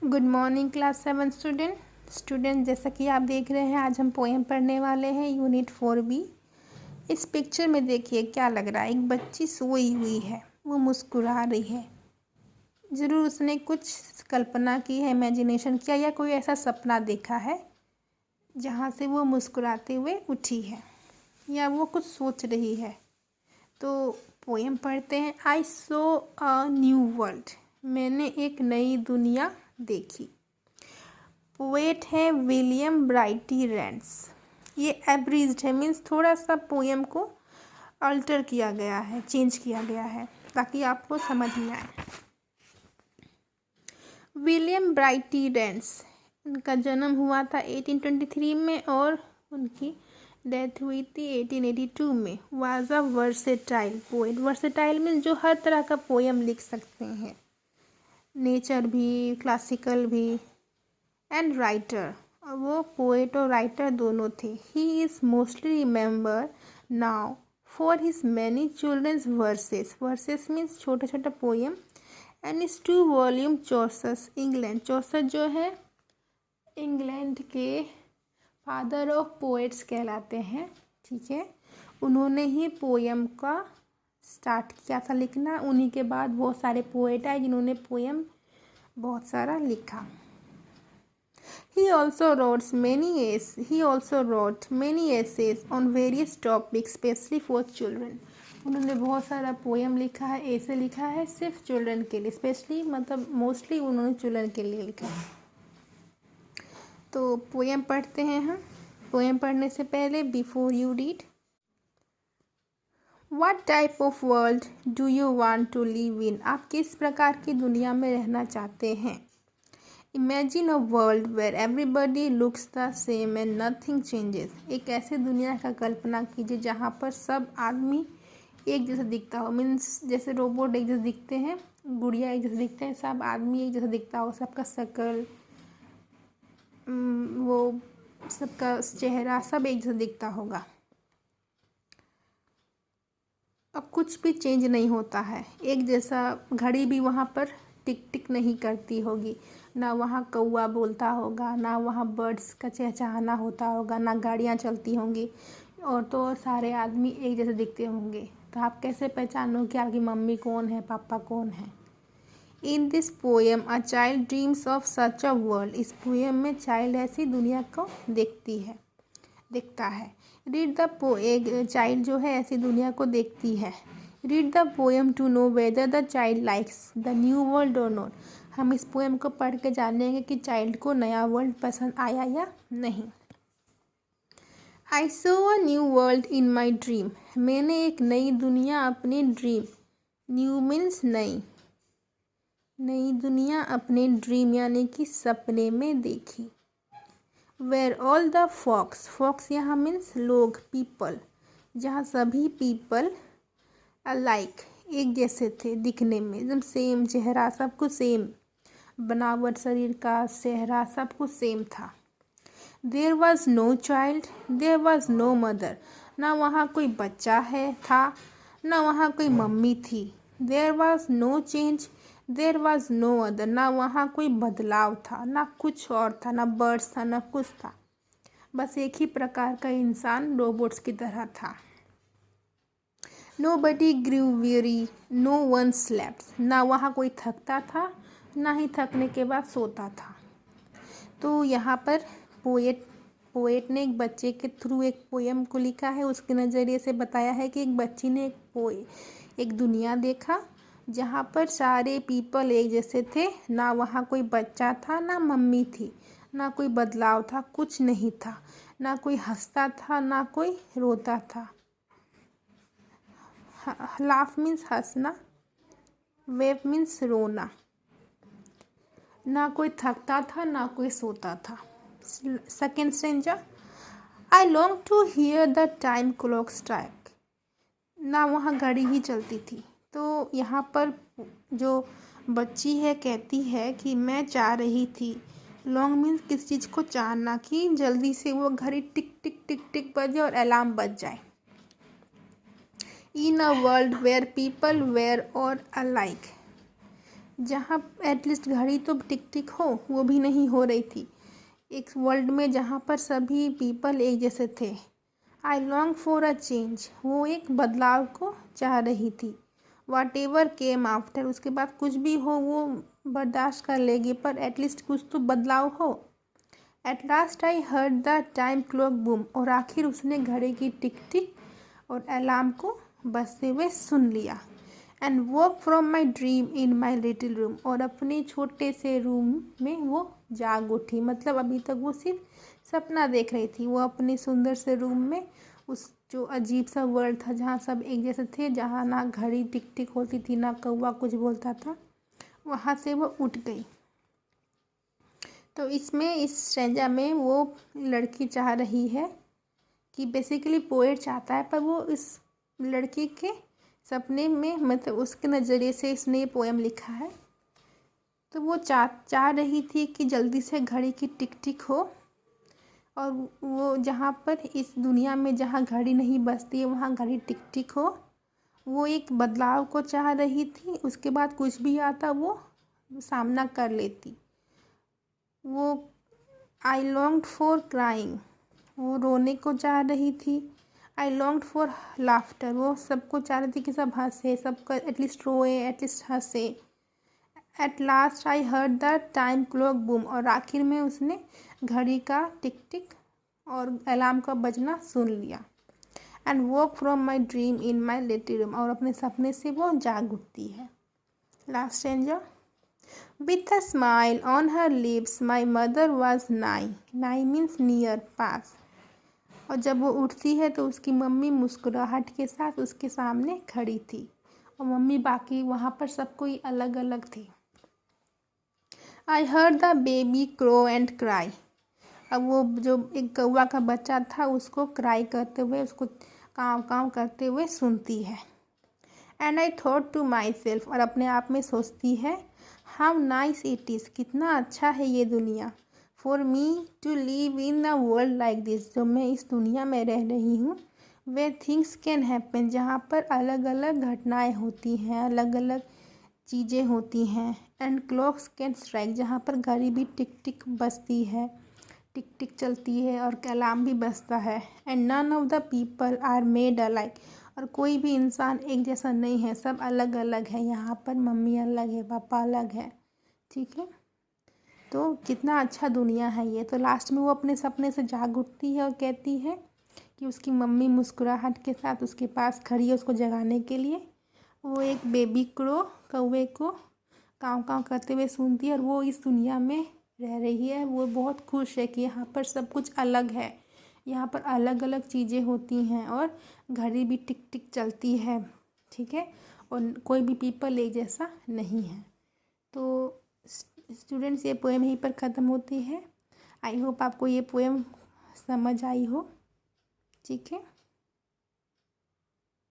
Good morning class 7 student जैसा कि आप देख रहे हैं आज हम पोएम पढ़ने वाले हैं यूनिट 4B। इस पिक्चर में देखिए क्या लग रहा है। एक बच्ची सोई हुई है, वो मुस्कुरा रही है। ज़रूर उसने कुछ कल्पना की है, इमेजिनेशन किया या कोई ऐसा सपना देखा है जहाँ से वो मुस्कुराते हुए उठी है या वो कुछ सोच रही है। तो पोएम पढ़ते हैं। आई सो अ न्यू वर्ल्ड, मैंने एक नई दुनिया देखी। पोएट है विलियम ब्राइटी रेंस। ये एब्रीज्ड है, मीन्स थोड़ा सा पोएम को अल्टर किया गया है, चेंज किया गया है ताकि आपको समझ में आए। विलियम ब्राइटी रेंस, इनका जन्म हुआ था 1823 में और उनकी डेथ हुई थी 1882 में। Was a versatile poet. Versatile means जो हर तरह का पोएम लिख सकते हैं, नेचर भी, क्लासिकल भी, एंड राइटर। वो पोएट और राइटर दोनों थे। He is mostly remember now for his many children's verses. Verses means छोटा छोटा पोएम। एंड इज 2 वॉल्यूम चौसस इंग्लैंड। चौसर जो है इंग्लैंड के फादर ऑफ पोएट्स कहलाते हैं, ठीक है। उन्होंने ही पोएम का स्टार्ट किया था लिखना। उन्हीं के बाद बहुत सारे पोएट आए जिन्होंने पोएम बहुत सारा लिखा। He also wrote many essays on various topics, especially for children. उन्होंने बहुत सारा पोएम लिखा है, ऐसे लिखा है सिर्फ चिल्ड्रन के लिए, स्पेशली मतलब मोस्टली उन्होंने चिल्ड्रन के लिए लिखा है। तो पोएम पढ़ते हैं हम। पोएम पढ़ने से पहले before you read, What type of world do you want to live in? आप किस प्रकार की दुनिया में रहना चाहते हैं? Imagine a world where everybody looks the same and nothing changes. एक ऐसे दुनिया का कल्पना कीजिए जहाँ पर सब आदमी एक जैसा दिखता हो। मीन्स जैसे रोबोट एक जैसे दिखते हैं, गुड़िया एक जैसे दिखते हैं, सब आदमी एक जैसा दिखता हो, सबका शक्ल, वो सबका चेहरा सब एक जैसा दिखता होगा। अब कुछ भी चेंज नहीं होता है, एक जैसा। घड़ी भी वहाँ पर टिक टिक नहीं करती होगी, ना वहाँ कौवा बोलता होगा, ना वहाँ बर्ड्स का चहचहाना होता होगा, ना गाड़ियाँ चलती होंगी, और तो और सारे आदमी एक जैसे दिखते होंगे। तो आप कैसे पहचानो कि आपकी मम्मी कौन है, पापा कौन है। In this poem a child dreams of such a world. इस पोएम में चाइल्ड ऐसी दुनिया को देखता है। रीड द एक चाइल्ड जो है ऐसी दुनिया को देखती है। Read the poem to know whether the child likes the new world और नॉट। हम इस पोएम को पढ़ के जानेंगे कि चाइल्ड को नया वर्ल्ड पसंद आया या नहीं। I saw a new world in my dream. मैंने एक नई दुनिया अपनी ड्रीम, न्यू मीन्स नई, नई दुनिया अपने ड्रीम यानी कि सपने में देखी। वेयर ऑल द फॉक्स यहाँ मीन्स लोग, पीपल, जहाँ सभी पीपल अलाइक एक जैसे थे दिखने में, एकदम सेम चेहरा, सब कुछ सेम, बनावट शरीर का, चेहरा सब कुछ सेम था। There was no child, there was no mother. ना वहाँ कोई बच्चा था, ना वहाँ कोई मम्मी थी। There was no change, there was no other. ना वहाँ कोई बदलाव था, ना कुछ और था, ना बर्ड्स था, ना कुछ था। बस एक ही प्रकार का इंसान रोबोट्स की तरह था। Nobody grew weary, no one slept. ना वहाँ कोई थकता था, ना ही थकने के बाद सोता था। तो यहाँ पर पोएट ने एक बच्चे के थ्रू एक पोएम को लिखा है। उसके नज़रिए से बताया है कि एक बच्ची ने एक दुनिया देखा जहाँ पर सारे पीपल एक जैसे थे। ना वहाँ कोई बच्चा था, ना मम्मी थी, ना कोई बदलाव था, कुछ नहीं था। ना कोई हंसता था, ना कोई रोता था। लाफ मीन्स हंसना, वेव मीन्स रोना। ना कोई थकता था, ना कोई सोता था। Second stanza, I long to hear the time clock strike. ना वहाँ घड़ी ही चलती थी। तो यहाँ पर जो बच्ची है कहती है कि मैं चाह रही थी, लॉन्ग मीन्स किस चीज़ को चाहना, कि जल्दी से वो घड़ी टिक टिक टिक टिक बजे और अलार्म बज जाए। In a world where people were are alike, जहाँ एटलीस्ट घड़ी तो टिक टिक हो, वो भी नहीं हो रही थी। एक वर्ल्ड में जहाँ पर सभी पीपल एक जैसे थे। I long for a change, वो एक बदलाव को चाह रही थी। वाट एवर केम आफ्टर, उसके बाद कुछ भी हो वो बर्दाश्त कर लेगी, पर एटलीस्ट कुछ तो बदलाव हो। At last I heard the time clock boom, और आखिर उसने घड़ी की टिक टिक और अलार्म को बजते हुए सुन लिया। And walk from my dream in my little room, और अपने छोटे से रूम में वो जाग उठी। मतलब अभी तक वो सिर्फ सपना देख रही थी। वो अपने सुंदर से रूम में, उस जो अजीब सा वर्ल्ड था जहाँ सब एक जैसे थे, जहाँ ना घड़ी टिक टिक होती थी ना कौवा कुछ बोलता था, वहाँ से वो उठ गई। तो इसमें इस स्ट्रेंजा में वो लड़की चाह रही है कि बेसिकली पोएट चाहता है, पर वो इस लड़की के सपने में, मतलब उसके नज़रिए से इसने ये पोएम लिखा है। तो वो चाह रही थी कि जल्दी से घड़ी की टिक टिक हो, और वो जहाँ पर इस दुनिया में जहाँ घड़ी नहीं बजती है वहाँ घड़ी टिक टिक हो। वो एक बदलाव को चाह रही थी, उसके बाद कुछ भी आता वो सामना कर लेती। वो आई लॉन्ग्ड फॉर क्राइंग, वो रोने को चाह रही थी। आई लॉन्ग्ड फॉर लाफ्टर, वो सबको चाह रही थी कि सब हंसे, सबका एटलीस्ट रोए, एटलीस्ट हंसे। At last I heard the time clock boom, और आखिर में उसने घड़ी का टिक टिक और अलार्म का बजना सुन लिया। And walk from my dream in my little room, और अपने सपने से वो जाग उठती है। Last stanza. With a smile on her lips, my mother was nigh. Nigh means near, पास। और जब वो उठती है तो उसकी मम्मी मुस्कुराहट के साथ उसके सामने खड़ी थी, और मम्मी बाकी वहाँ पर सब कोई अलग अलग थे। I heard the baby crow and cry, अब वो जो एक कौवा का बच्चा था उसको क्राई करते हुए, उसको काँव काँव करते हुए सुनती है। And I thought to myself, और अपने आप में सोचती है, हाउ नाइस इट इज़, कितना अच्छा है ये दुनिया। For me to live in a world like this, जो मैं इस दुनिया में रह रही हूँ, वे थिंग्स कैन हैपन, जहाँ पर अलग अलग घटनाएं होती हैं, अलग अलग चीज़ें होती हैं। एंड क्लॉक्स कैन स्ट्राइक, जहाँ पर घड़ी भी टिक टिक बजती है, टिक टिक चलती है, और अलार्म भी बजता है। And none of the people are made alike, और कोई भी इंसान एक जैसा नहीं है, सब अलग अलग है। यहाँ पर मम्मी अलग है, पापा अलग है, ठीक है। तो कितना अच्छा दुनिया है ये। तो लास्ट में वो अपने सपने से जाग उठती है और कहती है कि उसकी मम्मी मुस्कुराहट के साथ उसके पास खड़ी है उसको जगाने के लिए। वो एक बेबी क्रो कौवे को काँव काँव करते हुए सुनती है, और वो इस दुनिया में रह रही है। वो बहुत खुश है कि यहाँ पर सब कुछ अलग है, यहाँ पर अलग अलग चीज़ें होती हैं, और घड़ी भी टिक टिक चलती है, ठीक है, और कोई भी पीपल एक जैसा नहीं है। तो स्टूडेंट्स, ये पोएम यहीं पर ख़त्म होती है। आई होप आपको ये पोएम समझ आई हो, ठीक है।